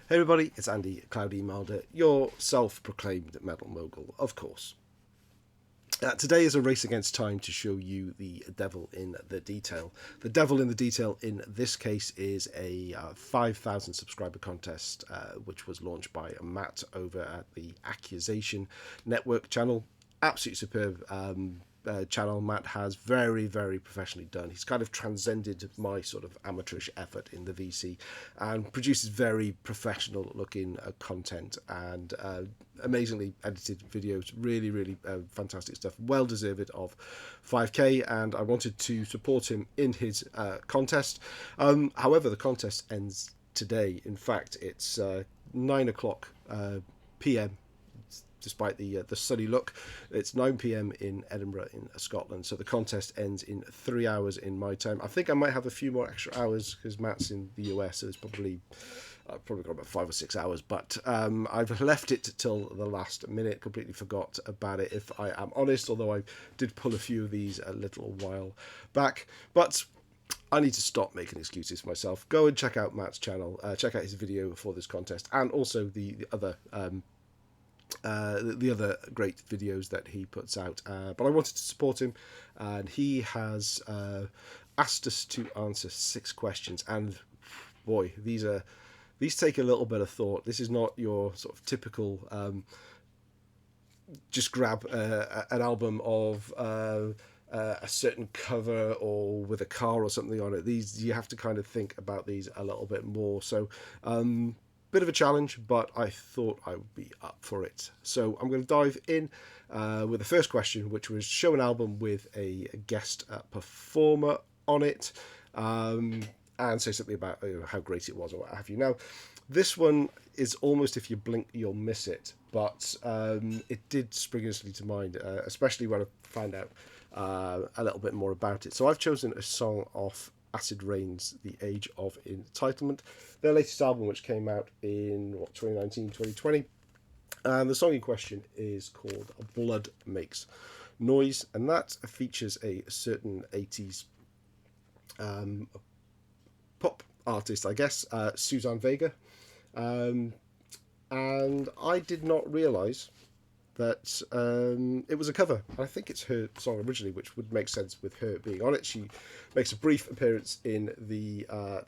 Hey everybody, it's Andy Cloudy Milder, your self-proclaimed metal mogul, of course. Today is a race against time to show you the devil in the detail. The devil in the detail in this case is a 5,000 subscriber contest, which was launched by Matt over at the Accusation Network channel. Absolutely superb channel. Matt has very, very professionally done. He's kind of transcended my sort of amateurish effort in the VC and produces very professional looking content and amazingly edited videos. Really, really fantastic stuff. Well deserved of 5k, and I wanted to support him in his contest. However, the contest ends today. In fact, it's 9 o'clock p.m. Despite the sunny look. It's 9 p.m. in Edinburgh in Scotland, so the contest ends in 3 hours in my time. I think I might have a few more extra hours because Matt's in the US, so it's probably I've probably got about 5 or 6 hours, but I've left it till the last minute. Completely forgot about it, if I am honest, although I did pull a few of these a little while back. But I need to stop making excuses for myself. Go and check out Matt's channel, check out his video for this contest, and also the other great videos that he puts out. But I wanted to support him, and he has asked us to answer 6 questions. And boy, these take a little bit of thought. This is not your sort of typical just grab an album of a certain cover or with a car or something on it. These, you have to kind of think about these a little bit more. So bit of a challenge, but I thought I would be up for it. So I'm going to dive in with the first question, which was show an album with a guest performer on it, and say something about how great it was or what have you. Now, this one is almost if you blink, you'll miss it, but it did spring instantly to mind, especially when I found out a little bit more about it. So I've chosen a song off Acid Rain's The Age of Entitlement, their latest album, which came out in 2019, 2020. And the song in question is called Blood Makes Noise, and that features a certain 80s pop artist, I guess, Suzanne Vega. And I did not realise that it was a cover. I think it's her song originally, which would make sense with her being on it. She makes a brief appearance in the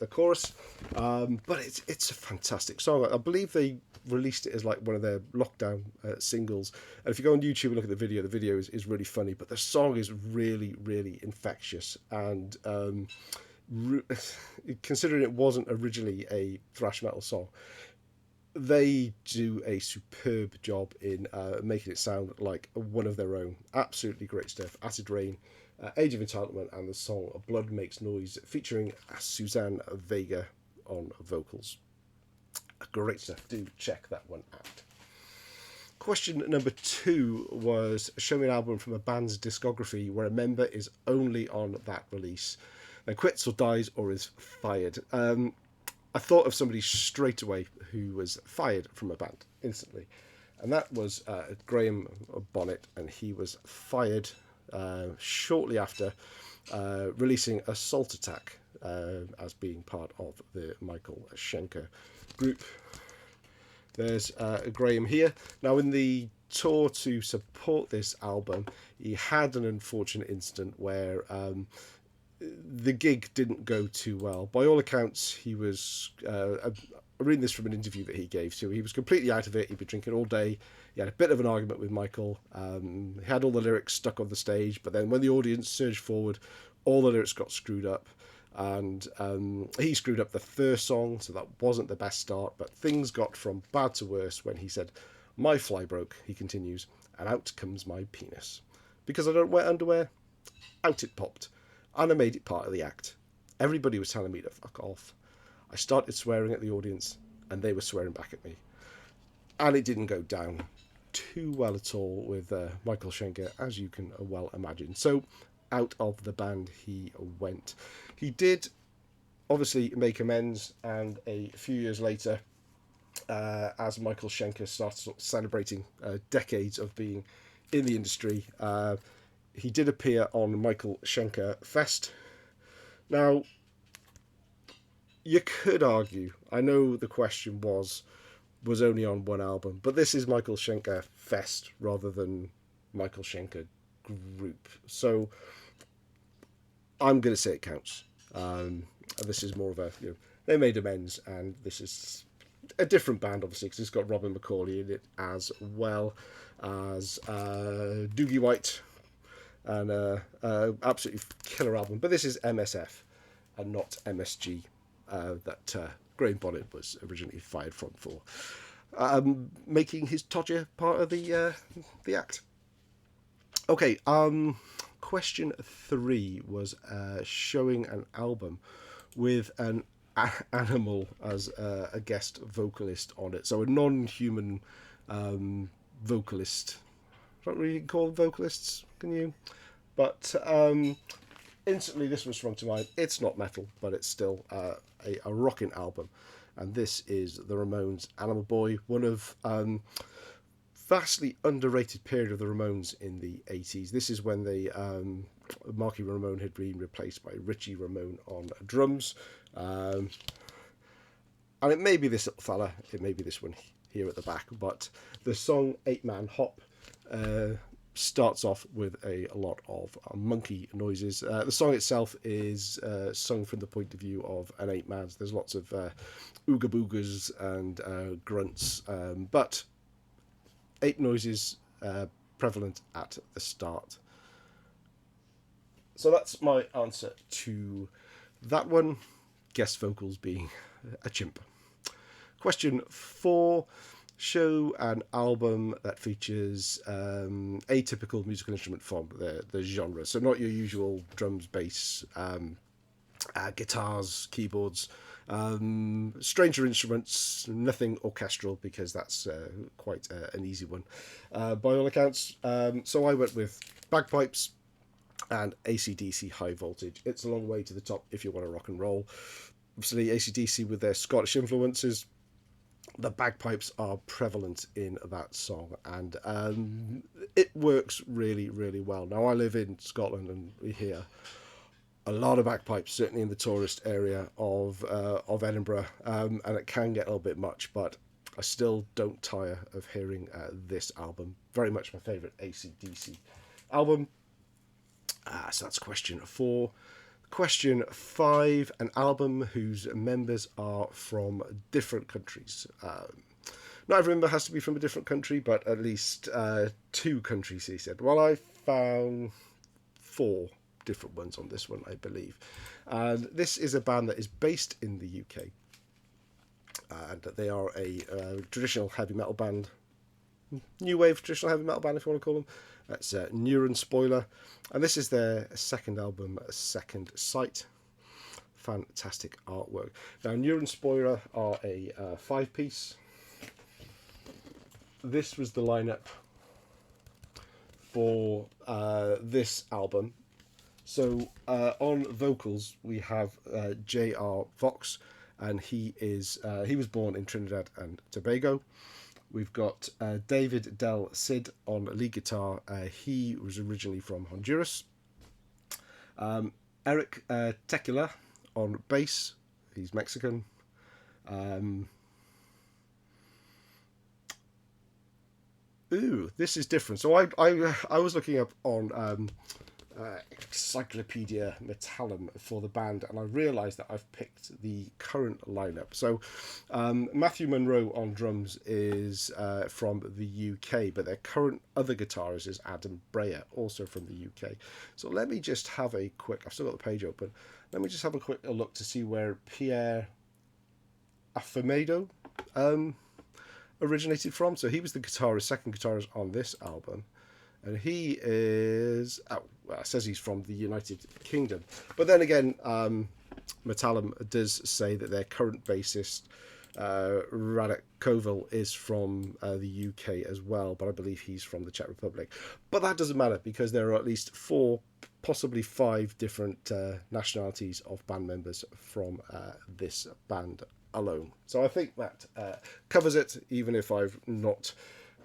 chorus, but it's a fantastic song. I believe they released it as like one of their lockdown singles. And if you go on YouTube and look at the video is really funny. But the song is really, really infectious, and considering it wasn't originally a thrash metal song, they do a superb job in making it sound like one of their own. Absolutely great stuff. Acid Rain, Age of Entitlement, and the song Blood Makes Noise, featuring Suzanne Vega on vocals. Great stuff. Do check that one out. Question number 2 was show me an album from a band's discography where a member is only on that release, then quits or dies or is fired. I thought of somebody straight away who was fired from a band instantly, and that was Graham Bonnet, and he was fired shortly after releasing Assault Attack as being part of the Michael Schenker group. There's Graham here. Now, in the tour to support this album, he had an unfortunate incident where the gig didn't go too well. By all accounts, he was I'm reading this from an interview that he gave, so he was completely out of it. He'd been drinking all day. He had a bit of an argument with Michael. He had all the lyrics stuck on the stage, but then when the audience surged forward, all the lyrics got screwed up, and he screwed up the first song, so that wasn't the best start. But things got from bad to worse when he said, "My fly broke," he continues, "and out comes my penis. Because I don't wear underwear, out it popped. And I made it part of the act. Everybody was telling me to fuck off. I started swearing at the audience, and they were swearing back at me. And it didn't go down too well at all with Michael Schenker, as you can well imagine. So out of the band he went. He did obviously make amends, and a few years later, as Michael Schenker started celebrating decades of being in the industry, he did appear on Michael Schenker Fest. Now, You could argue. I know the question was only on one album, but this is Michael Schenker Fest rather than Michael Schenker Group. So I'm going to say it counts. This is more of a, they made amends, and this is a different band, obviously, because it's got Robin McCauley in it as well as Doogie White, and absolutely killer album. But this is MSF and not MSG that Graham Bonnet was originally fired from for making his Todger part of the act. Okay, question 3 was showing an album with an animal as a guest vocalist on it. So a non-human vocalist. I don't really call them vocalists, can you? But instantly this was sprung to mind. It's not metal, but it's still a rocking album. And this is the Ramones' Animal Boy, one of vastly underrated period of the Ramones in the 80s. This is when they Marky Ramone had been replaced by Richie Ramone on drums. And it may be this little fella, it may be this one here at the back, but the song 8-Man Hop starts off with a lot of monkey noises. The song itself is sung from the point of view of an 8-man. There's lots of ooga boogas and grunts, but 8 noises prevalent at the start. So that's my answer to that one. Guest vocals being a chimp. Question 4. Show an album that features a typical musical instrument from the genre. So not your usual drums, bass, guitars, keyboards, stranger instruments, nothing orchestral, because that's quite an easy one by all accounts. So I went with bagpipes and AC/DC High Voltage. It's a long way to the top if you want to rock and roll. Obviously AC/DC with their Scottish influences, the bagpipes are prevalent in that song, and it works really, really well. Now I live in Scotland, and we hear a lot of bagpipes, certainly in the tourist area of Edinburgh, and it can get a little bit much, but I still don't tire of hearing this album. Very much my favourite AC/DC album. So that's question 4. Question 5, an album whose members are from different countries. Not every member has to be from a different country, but at least 2 countries, he said. Well, I found 4 different ones on this one, I believe. And this is a band that is based in the UK. And they are a traditional heavy metal band. New wave traditional heavy metal band, if you want to call them. That's Neuron Spoiler, and this is their second album, Second Sight. Fantastic artwork. Now, Neuron Spoiler are a 5-piece. This was the lineup for this album. So on vocals we have J.R. Vox, and he was born in Trinidad and Tobago. We've got David Del Cid on lead guitar. He was originally from Honduras. Eric Tequila on bass. He's Mexican. This is different. So I was looking up on Encyclopedia Metallum for the band, and I realised that I've picked the current lineup. So Matthew Monroe on drums is from the UK, but their current other guitarist is Adam Breyer, also from the UK. So let me just have a quick, I've still got the page open, let me just have a quick look to see where Pierre Afamado originated from. So he was the second guitarist on this album. And he is, it says he's from the United Kingdom. But then again, Metallum does say that their current bassist, Radek Koval, is from the UK as well, but I believe he's from the Czech Republic. But that doesn't matter, because there are at least 4, possibly 5 different nationalities of band members from this band alone. So I think that covers it, even if I've not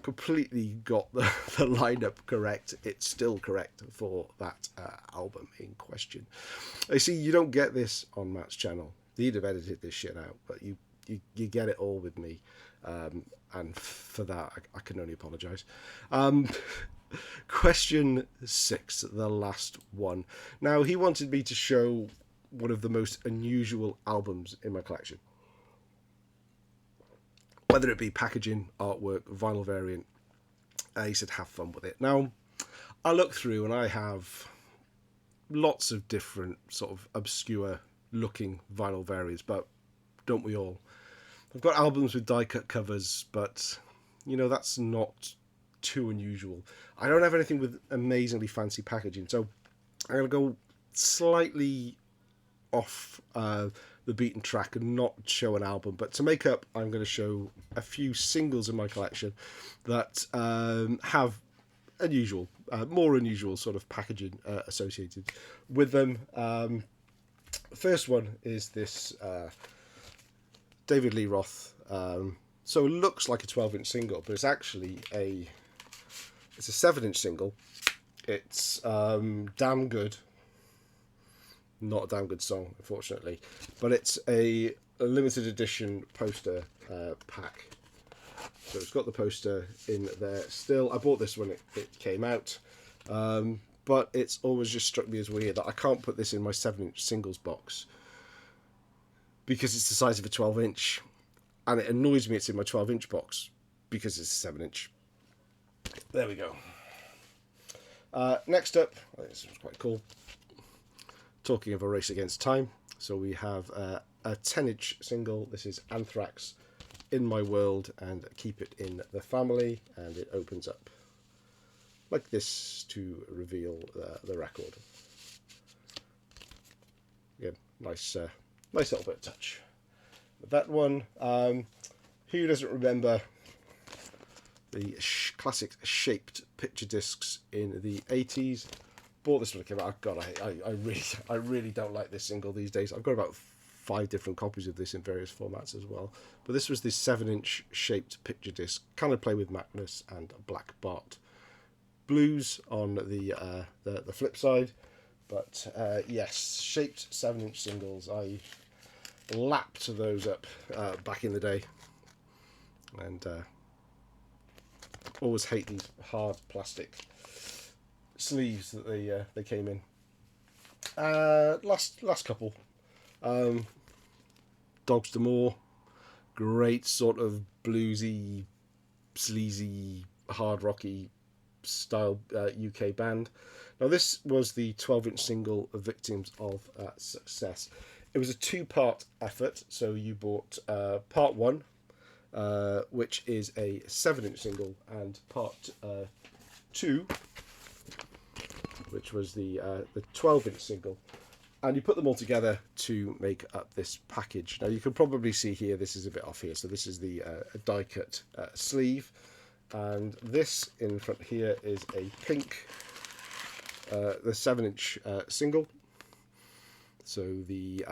completely got the lineup correct. It's still correct for that album in question. I see you don't get this on Matt's channel. They'd have edited this shit out, but you get it all with me, and for that I can only apologise. Question 6, the last one. Now, he wanted me to show one of the most unusual albums in my collection, whether it be packaging, artwork, vinyl variant. He said have fun with it. Now, I look through and I have lots of different sort of obscure looking vinyl variants, but don't we all? I've got albums with die cut covers, but you know, that's not too unusual. I don't have anything with amazingly fancy packaging, so I'm going to go slightly off the beaten track and not show an album. But to make up, I'm going to show a few singles in my collection that have unusual, more unusual sort of packaging associated with them. First one is this David Lee Roth. So it looks like a 12-inch single, but it's actually a 7-inch single. It's damn good. Not a damn good song, unfortunately, but it's a limited edition poster pack. So it's got the poster in there still. I bought this when it came out, but it's always just struck me as weird that I can't put this in my 7-inch singles box because it's the size of a 12-inch, and it annoys me it's in my 12-inch box because it's a 7-inch. There we go. Next up, this was quite cool. Talking of a race against time, so we have a 10-inch single. This is Anthrax, In My World and Keep It in the Family, and it opens up like this to reveal the record. Yeah, nice little bit of touch. That one, who doesn't remember the classic shaped picture discs in the 80s? Bought this when it came out. God, I really don't like this single these days. I've got about 5 different copies of this in various formats as well. But this was this 7-inch shaped picture disc. Kind of Play with Magnus and Black Bart Blues on the flip side. But yes, shaped 7-inch singles. I lapped those up back in the day, and always hate these hard plastic sleeves that they came in. Last couple. Dogs D'Amour, great sort of bluesy, sleazy, hard rocky style UK band. Now this was the 12-inch single of Victims of Success. It was a 2-part effort, so you bought part 1, which is a 7-inch single, and part 2, which was the 12-inch single, and you put them all together to make up this package. Now you can probably see here, this is a bit off here, so this is the die cut sleeve, and this in front here is a pink, the 7-inch single. So the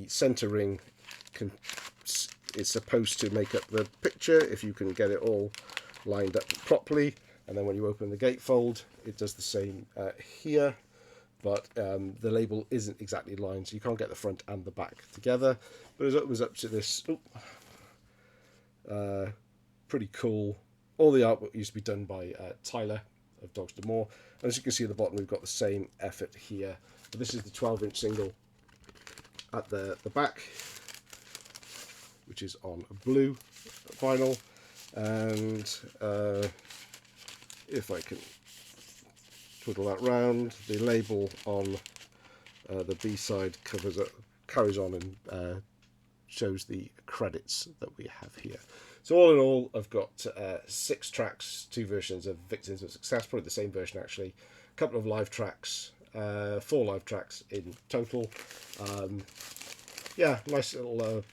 center ring is supposed to make up the picture if you can get it all lined up properly. And then when you open the gatefold, it does the same here, but the label isn't exactly lined, so you can't get the front and the back together. But it was up to this pretty cool. All the artwork used to be done by Tyler of Dogs D'Amour. And as you can see at the bottom, we've got the same effort here. But this is the 12-inch single at the back, which is on blue vinyl. And if I can twiddle that round, the label on the B-side carries on and shows the credits that we have here. So all in all, I've got 6 tracks, 2 versions of Victims of Success, probably the same version actually, a couple of live tracks, 4 live tracks in total. Yeah, nice little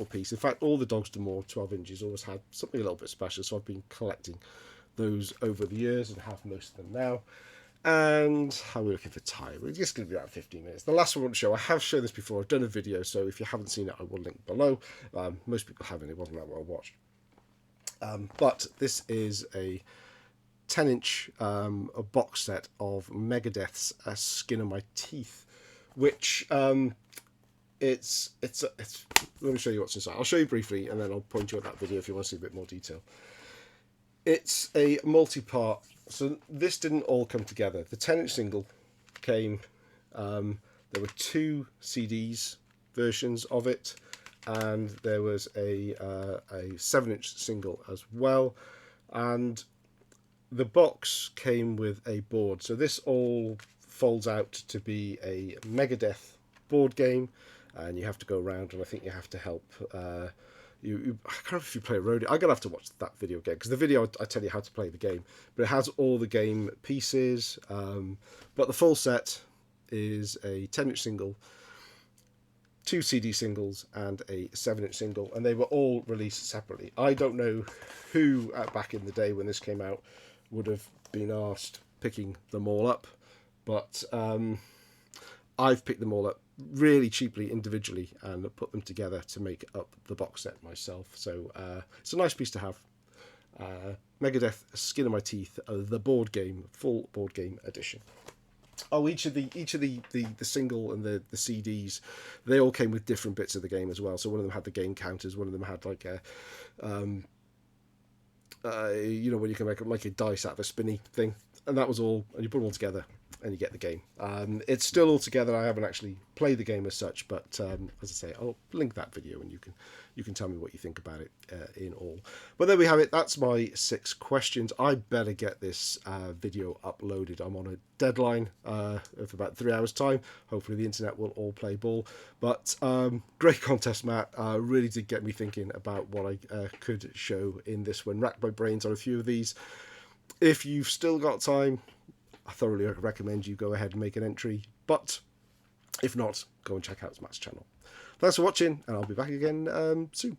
piece. In fact, all the Dogs D'Amour 12 inches always had something a little bit special, so I've been collecting those over the years and have most of them now. And how are we looking for time? We're just going to be around 15 minutes. The last one I want to show, I have shown this before, I've done a video, so if you haven't seen it, I will link below. Most people haven't, it wasn't that well watched. But this is a 10-inch a box set of Megadeth's Skin on My Teeth, which Let me show you what's inside. I'll show you briefly, and then I'll point you at that video if you want to see a bit more detail. It's a multi-part. So this didn't all come together. The 10-inch single came. There were 2 CDs versions of it, and there was a 7-inch single as well. And the box came with a board. So this all folds out to be a Megadeth board game, and you have to go around, and I think you have to help. I can't remember if you play a rodeo. I'm gonna have to watch that video again, because the video I tell you how to play the game, but it has all the game pieces. But the full set is a 10-inch single, 2 CD singles, and a 7-inch single, and they were all released separately. I don't know who back in the day when this came out would have been asked picking them all up, but I've picked them all up really cheaply individually and put them together to make up the box set myself. So it's a nice piece to have. Megadeth Skin of My Teeth, the board game, full board game edition. Oh, each of the single and the CDs, they all came with different bits of the game as well. So one of them had the game counters, one of them had like a when you can make a dice out of a spinny thing, and that was all, and you put them all together and you get the game. It's still all together. I haven't actually played the game as such, but as I say, I'll link that video and you can tell me what you think about it in all. But there we have it. That's my 6 questions. I better get this video uploaded. I'm on a deadline of about 3 hours time. Hopefully the internet will all play ball. But great contest, Matt. Really did get me thinking about what I could show in this one. Racked my brains on a few of these. If you've still got time, I thoroughly recommend you go ahead and make an entry. But if not, go and check out Matt's channel. Thanks for watching, and I'll be back again soon.